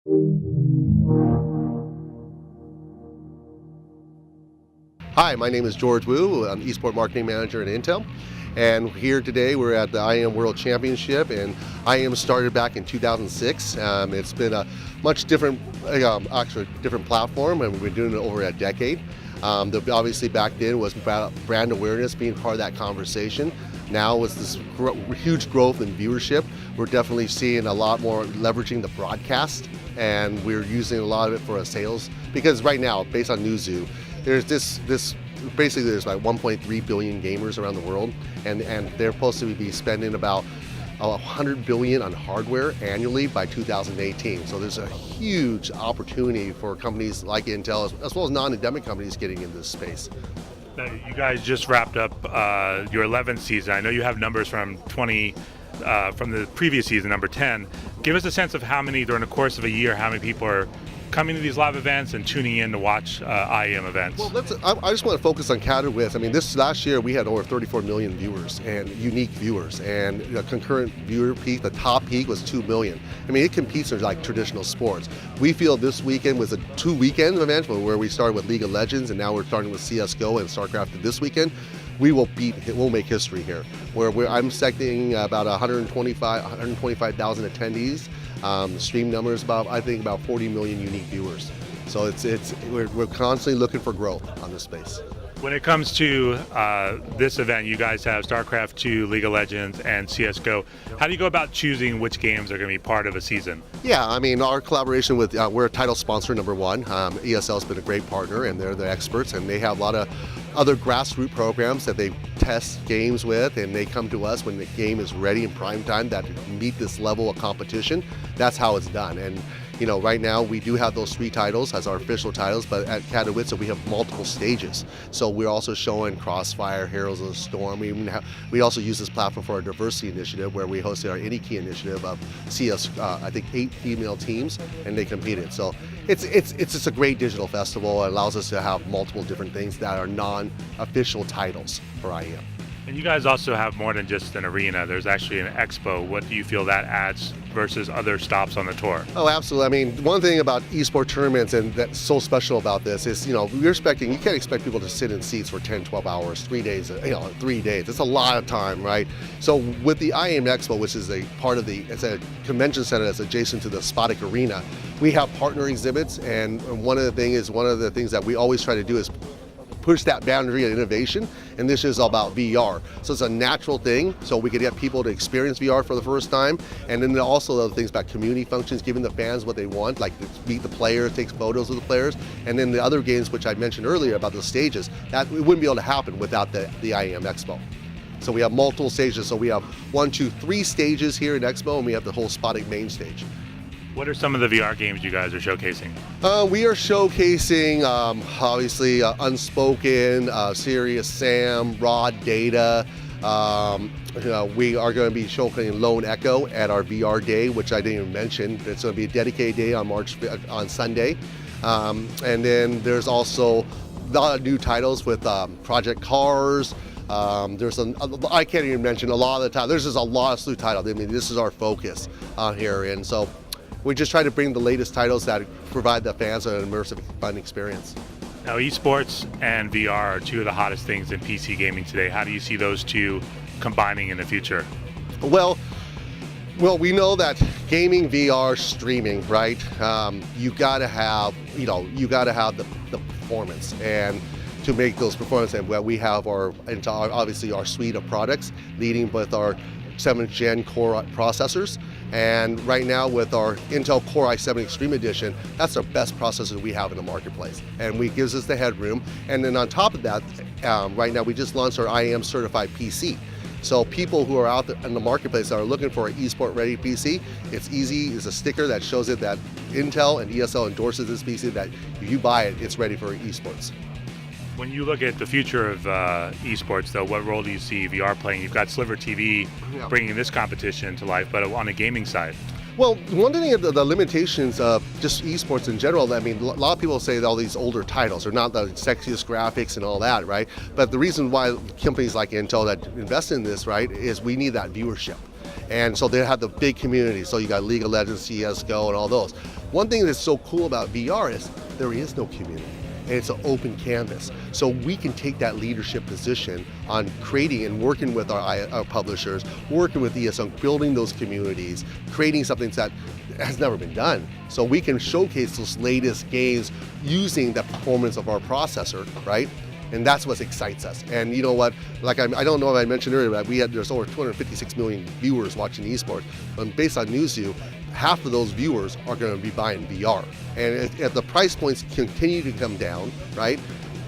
Hi, my name is George Wu. I'm Esport Marketing Manager at Intel. And here today we're at the IM World Championship, and IM started back in 2006. It's been a much different, actually different platform, and we've been doing it over a decade. Obviously back then was about brand awareness being part of that conversation. Now with this huge growth in viewership, we're definitely seeing a lot more leveraging the broadcast, and we're using a lot of it for a sales, because right now, based on Newzoo, there's basically there's like 1.3 billion gamers around the world, and they're supposed to be spending about 100 billion on hardware annually by 2018. So there's a huge opportunity for companies like Intel as well as non-endemic companies getting into this space. Now, you guys just wrapped up your 11th season. I know you have numbers from from the previous season, number 10. Give us a sense of how many during the course of a year, how many people are coming to these live events and tuning in to watch IM events. Well, I just want to focus on Katowice. I mean, this last year we had over 34 million viewers and unique viewers, and the concurrent viewer peak, the top peak was 2 million. I mean, it competes with like traditional sports. We feel this weekend was a 2-weekend event where we started with League of Legends, and now we're starting with CSGO and StarCraft this weekend. We'll make history here. I'm expecting about 125,000 attendees. Stream numbers I think about 40 million unique viewers. So we're constantly looking for growth on this space. When it comes to this event, you guys have StarCraft 2, League of Legends, and CSGO. How do you go about choosing which games are going to be part of a season? Yeah, I mean, our collaboration with, we're a title sponsor, number one. ESL has been a great partner, and they're the experts, and they have a lot of other grassroots programs that they test games with, and they come to us when the game is ready in prime time that meet this level of competition. That's how it's done. And right now we do have those 3 titles as our official titles, but at Katowice we have multiple stages. So we're also showing Crossfire, Heroes of the Storm. We also use this platform for our diversity initiative, where we hosted our Any Key initiative of I think 8 female teams, and they competed. So it's just a great digital festival. It allows us to have multiple different things that are non-official titles for IEM. And you guys also have more than just an arena. There's actually an expo. What do you feel that adds versus other stops on the tour? Oh, absolutely. I mean, one thing about esport tournaments, and that's so special about this, is, you can't expect people to sit in seats for 10, 12 hours, 3 days, 3 days. It's a lot of time, right? So with the IAM Expo, which is it's a convention center that's adjacent to the Spotic Arena, we have partner exhibits, and one of the things that we always try to do is push that boundary of innovation, and this is about VR. So it's a natural thing, so we could get people to experience VR for the first time, and then also other things about community functions, giving the fans what they want, like to meet the players, take photos of the players, and then the other games which I mentioned earlier about the stages, that it wouldn't be able to happen without the IAM Expo. So we have multiple stages, so we have 1, 2, 3 stages here in Expo, and we have the whole Spotic main stage. What are some of the VR games you guys are showcasing? We are showcasing, obviously, Unspoken, Serious Sam, Raw Data. We are going to be showcasing Lone Echo at our VR day, which I didn't even mention. It's going to be a dedicated day on Sunday. And then there's also a lot of new titles with Project Cars. I can't even mention a lot of the titles. There's just a lot of new titles. I mean, this is our focus on here, and so we just try to bring the latest titles that provide the fans an immersive, fun experience. Now, esports and VR are 2 of the hottest things in PC gaming today. How do you see those 2 combining in the future? Well, we know that gaming, VR, streaming, right? You gotta have the performance, and to make those performances, and we have obviously our suite of products, leading with our 7th gen Core processors, and right now with our Intel Core i7 Extreme Edition, that's our best processor we have in the marketplace, and it gives us the headroom. And then on top of that, right now we just launched our IAM certified PC. So people who are out there in the marketplace that are looking for an esport ready PC, it's easy. It's a sticker that shows it that Intel and ESL endorses this PC, that if you buy it, it's ready for esports. When you look at the future of esports, though, what role do you see VR playing? You've got Sliver TV bringing this competition to life, but on the gaming side. Well, one thing of the limitations of just esports in general, I mean, a lot of people say that all these older titles are not the sexiest graphics and all that, right? But the reason why companies like Intel that invest in this, right, is we need that viewership. And so they have the big community. So you got League of Legends, CSGO, and all those. One thing that's so cool about VR is there is no community. And it's an open canvas. So we can take that leadership position on creating and working with our publishers, working with ESL, building those communities, creating something that has never been done. So we can showcase those latest games using the performance of our processor, right? And that's what excites us. And you know what? Like I don't know if I mentioned earlier, but there's over 256 million viewers watching esports. And based on NewsView, half of those viewers are going to be buying VR. And if the price points continue to come down, right,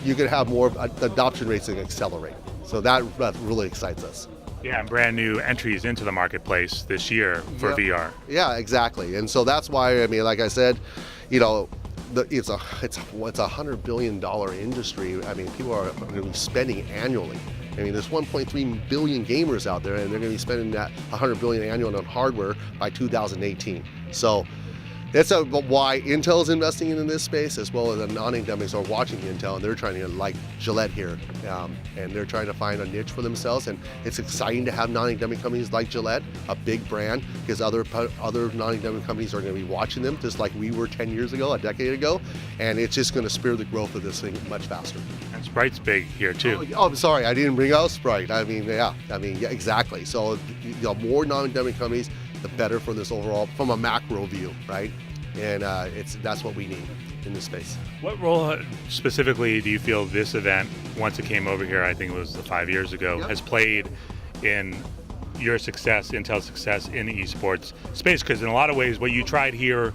you're going to have more adoption rates that accelerate. So that really excites us. Yeah, and brand new entries into the marketplace this year for VR. Yeah, exactly. And so that's why, I mean, like I said, you know, it's a $100 billion industry. I mean, people are going to be spending annually. I mean, there's 1.3 billion gamers out there, and they're going to be spending that 100 billion annually on hardware by 2018. So that's why Intel is investing in this space, as well as the non-endemics are watching Intel, and they're trying to, like Gillette here, and they're trying to find a niche for themselves. And it's exciting to have non-endemic companies like Gillette, a big brand, because other non-endemic companies are going to be watching them, just like we were 10 years ago, a decade ago, and it's just going to spur the growth of this thing much faster. And Sprite's big here too. Oh, sorry, I didn't bring out Sprite. I mean, yeah, exactly. So, more non-endemic companies, the better for this overall, from a macro view, right? And that's what we need in this space. What role specifically do you feel this event, once it came over here, I think it was 5 years ago, has played in your success, Intel's success in the esports space? Because in a lot of ways, what you tried here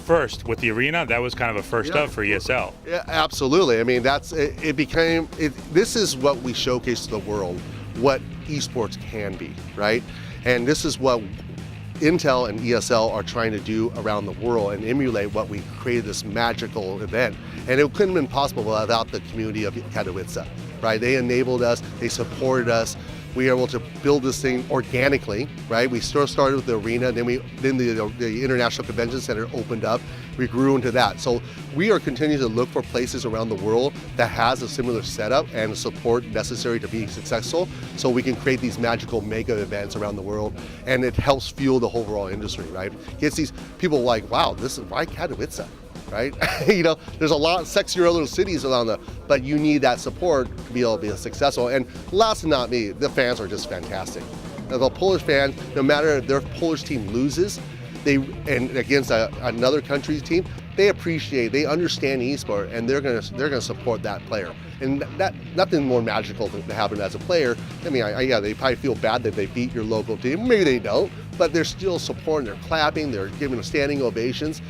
first with the arena, that was kind of a first up for ESL. Yeah, absolutely. I mean, this is what we showcase to the world, what esports can be, right? And this is what Intel and ESL are trying to do around the world and emulate what we created, this magical event. And it couldn't have been possible without the community of Katowice, right? They enabled us, they supported us. We were able to build this thing organically, right? We started with the arena, then the International Convention Center opened up. We grew into that. So we are continuing to look for places around the world that has a similar setup and support necessary to be successful, so we can create these magical mega events around the world, and it helps fuel the overall industry, right? Gets these people like, wow, this is why Katowice, right? You know, there's a lot of sexier little cities around but you need that support to be able to be successful. And last but not least, the fans are just fantastic. Now, the Polish fans, no matter if their Polish team loses, and against another country's team, they understand eSport, and they're gonna support that player. And that nothing more magical to happen as a player. I mean, they probably feel bad that they beat your local team. Maybe they don't, but they're still supporting. They're clapping. They're giving standing ovations.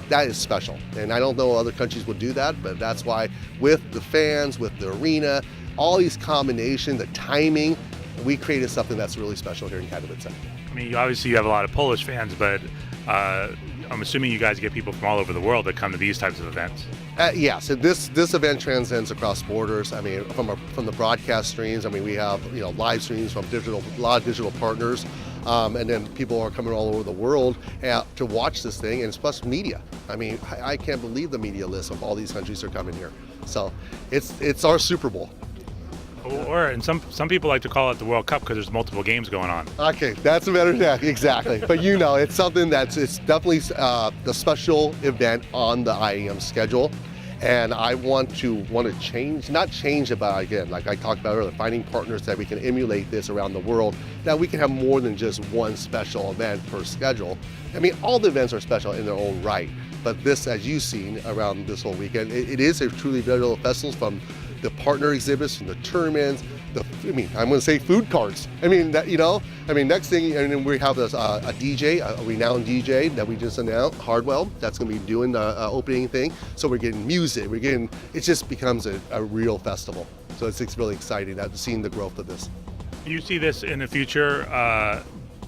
That is special, and I don't know other countries would do that, but that's why with the fans, with the arena, all these combinations, the timing, we created something that's really special here in Katowice. I mean, obviously you have a lot of Polish fans, but I'm assuming you guys get people from all over the world that come to these types of events. Yes, this event transcends across borders. I mean, from the broadcast streams. I mean, we have live streams from a lot of digital partners, and then people are coming all over the world to watch this thing, and plus media. I mean, I can't believe the media list of all these countries are coming here. So it's our Super Bowl. And some people like to call it the World Cup because there's multiple games going on. Okay, that's a better name, exactly. But it's something it's definitely the special event on the IEM schedule. And I want to change, not change it, but again, like I talked about earlier, finding partners that we can emulate this around the world, that we can have more than just one special event per schedule. I mean, all the events are special in their own right, but this, as you've seen around this whole weekend, it is a truly digital festival, from the partner exhibits, from the tournaments, I'm going to say food carts. I mean, next thing, and we have a DJ, a renowned DJ that we just announced, Hardwell, that's going to be doing the opening thing. So we're getting music, it just becomes a real festival. So it's really exciting seeing the growth of this. You see this in the future,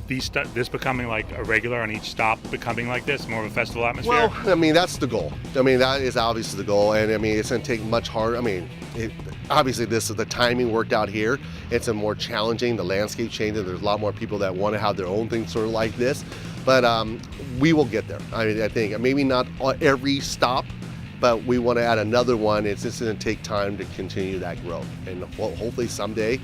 this becoming like a regular on each stop, becoming like this, more of a festival atmosphere? Well, I mean, that's the goal. I mean, that is obviously the goal, and I mean, it's going to take much harder. I mean, obviously the timing worked out here. It's a more challenging, the landscape changing. There's a lot more people that want to have their own thing sort of like this, but we will get there. I mean, I think maybe not every stop, but we want to add another one. It's just going to take time to continue that growth, and hopefully someday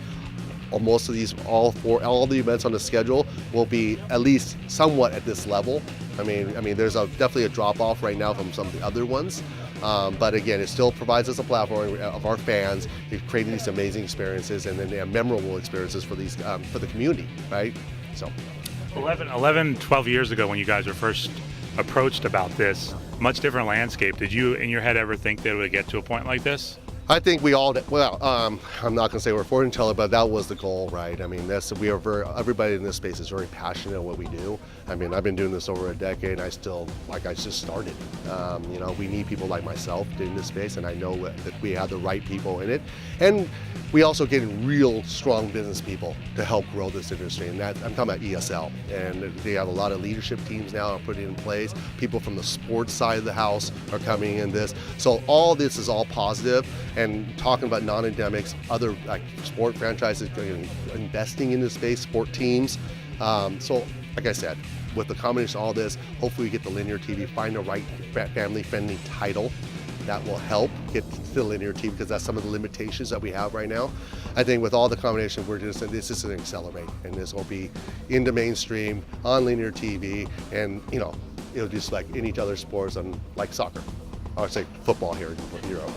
most of these, all the events on the schedule will be at least somewhat at this level. I mean, there's definitely a drop off right now from some of the other ones, but again, it still provides us a platform of our fans creating these amazing experiences and then memorable experiences for these for the community, right? So, 12 years ago when you guys were first approached about this, much different landscape. Did you, in your head, ever think that it would get to a point like this? I think we all, well, I'm not going to say we're fortune teller, but that was the goal, right? I mean, everybody in this space is very passionate in what we do. I mean, I've been doing this over a decade, and I just started. We need people like myself in this space, and I know that we have the right people in it. And we also get real strong business people to help grow this industry, and that, I'm talking about ESL. And they have a lot of leadership teams now put it in place. People from the sports side of the house are coming in this. So all this is all positive. And talking about non-endemics, other like sport franchises investing in this space, sport teams. So like I said, with the combination of all this, hopefully we get the linear TV, find the right family-friendly title that will help get to the linear TV, because that's some of the limitations that we have right now. I think with all the combination, this is going to accelerate, and this will be in the mainstream on linear TV, and it'll just like any other sports, like soccer. I would say football here in Europe.